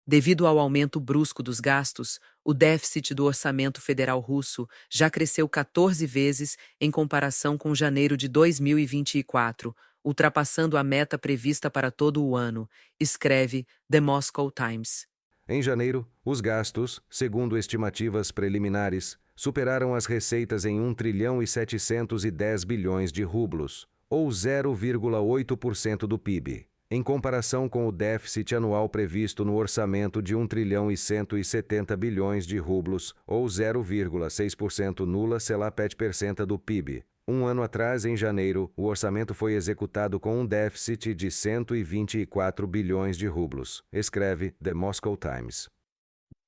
Devido ao aumento brusco dos gastos, o déficit do orçamento federal russo já cresceu 14 vezes em comparação com janeiro de 2024, ultrapassando a meta prevista para todo o ano, escreve The Moscow Times. Em janeiro, os gastos, segundo estimativas preliminares, superaram as receitas em 1 trilhão e 710 bilhões de rublos, ou 0,8% do PIB, em comparação com o déficit anual previsto no orçamento de 1 trilhão e 170 bilhões de rublos, ou 0,6% nula,7% do PIB. Um ano atrás, em janeiro, o orçamento foi executado com um déficit de 124 bilhões de rublos, escreve The Moscow Times.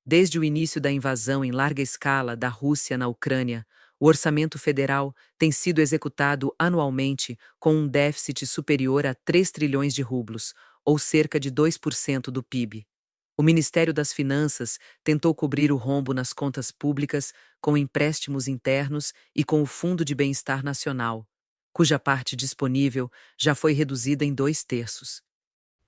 Desde o início da invasão em larga escala da Rússia na Ucrânia, o orçamento federal tem sido executado anualmente com um déficit superior a 3 trilhões de rublos, ou cerca de 2% do PIB. O Ministério das Finanças tentou cobrir o rombo nas contas públicas com empréstimos internos e com o Fundo de Bem-Estar Nacional, cuja parte disponível já foi reduzida em 2/3.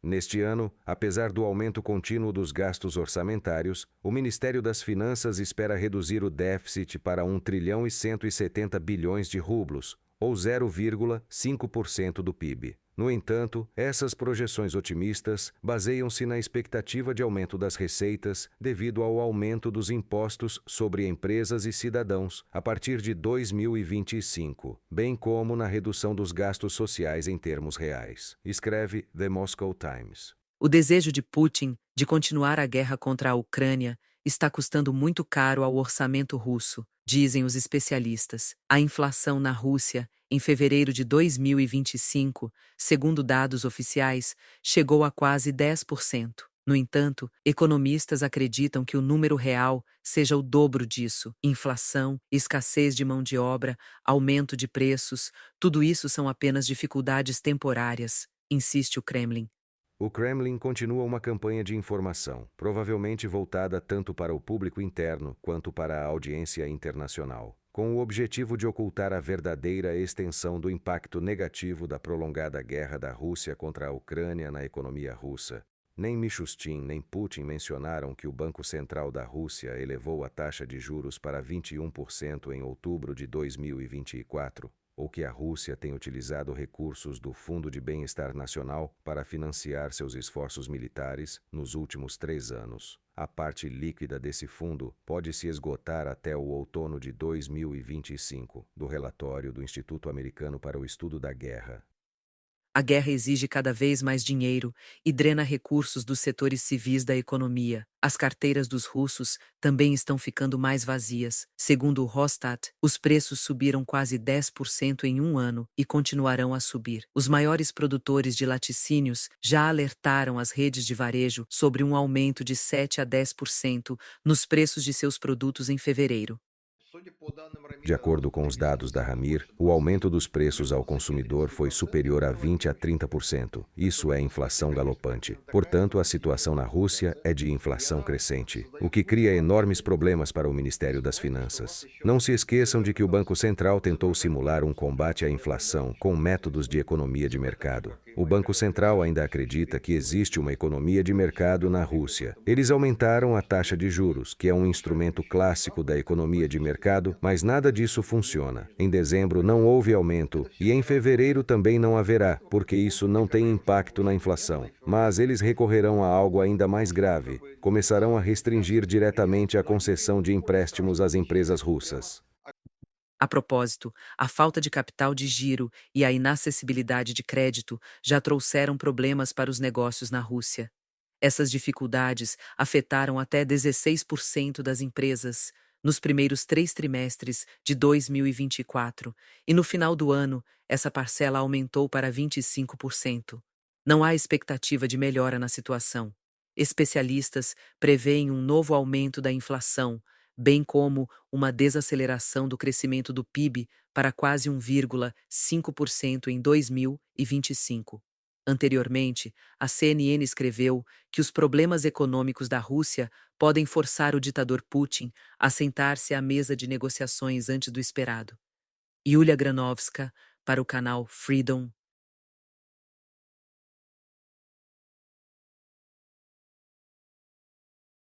Neste ano, apesar do aumento contínuo dos gastos orçamentários, o Ministério das Finanças espera reduzir o déficit para 1 trilhão e 170 bilhões de rublos, ou 0,5% do PIB. No entanto, essas projeções otimistas baseiam-se na expectativa de aumento das receitas devido ao aumento dos impostos sobre empresas e cidadãos a partir de 2025, bem como na redução dos gastos sociais em termos reais, escreve The Moscow Times. O desejo de Putin de continuar a guerra contra a Ucrânia está custando muito caro ao orçamento russo, dizem os especialistas. A inflação na Rússia, em fevereiro de 2025, segundo dados oficiais, chegou a quase 10%. No entanto, economistas acreditam que o número real seja o dobro disso. Inflação, escassez de mão de obra, aumento de preços, tudo isso são apenas dificuldades temporárias, insiste o Kremlin. O Kremlin continua uma campanha de informação, provavelmente voltada tanto para o público interno quanto para a audiência internacional, com o objetivo de ocultar a verdadeira extensão do impacto negativo da prolongada guerra da Rússia contra a Ucrânia na economia russa. Nem Mishustin nem Putin mencionaram que o Banco Central da Rússia elevou a taxa de juros para 21% em outubro de 2024. Ou que a Rússia tem utilizado recursos do Fundo de Bem-Estar Nacional para financiar seus esforços militares nos últimos 3 anos. A parte líquida desse fundo pode se esgotar até o outono de 2025, do relatório do Instituto Americano para o Estudo da Guerra. A guerra exige cada vez mais dinheiro e drena recursos dos setores civis da economia. As carteiras dos russos também estão ficando mais vazias. Segundo o Rosstat, os preços subiram quase 10% em um ano e continuarão a subir. Os maiores produtores de laticínios já alertaram as redes de varejo sobre um aumento de 7 a 10% nos preços de seus produtos em fevereiro. De acordo com os dados da Ramir, o aumento dos preços ao consumidor foi superior a 20 a 30%. Isso é inflação galopante. Portanto, a situação na Rússia é de inflação crescente, o que cria enormes problemas para o Ministério das Finanças. Não se esqueçam de que o Banco Central tentou simular um combate à inflação com métodos de economia de mercado. O Banco Central ainda acredita que existe uma economia de mercado na Rússia. Eles aumentaram a taxa de juros, que é um instrumento clássico da economia de mercado, mas nada disso funciona. Em dezembro não houve aumento e em fevereiro também não haverá, porque isso não tem impacto na inflação. Mas eles recorrerão a algo ainda mais grave. Começarão a restringir diretamente a concessão de empréstimos às empresas russas. A propósito, a falta de capital de giro e a inacessibilidade de crédito já trouxeram problemas para os negócios na Rússia. Essas dificuldades afetaram até 16% das empresas nos primeiros 3 trimestres de 2024, e no final do ano, essa parcela aumentou para 25%. Não há expectativa de melhora na situação. Especialistas preveem um novo aumento da inflação, bem como uma desaceleração do crescimento do PIB para quase 1,5% em 2025. Anteriormente, a CNN escreveu que os problemas econômicos da Rússia podem forçar o ditador Putin a sentar-se à mesa de negociações antes do esperado. Yulia Granovska, para o canal Freedom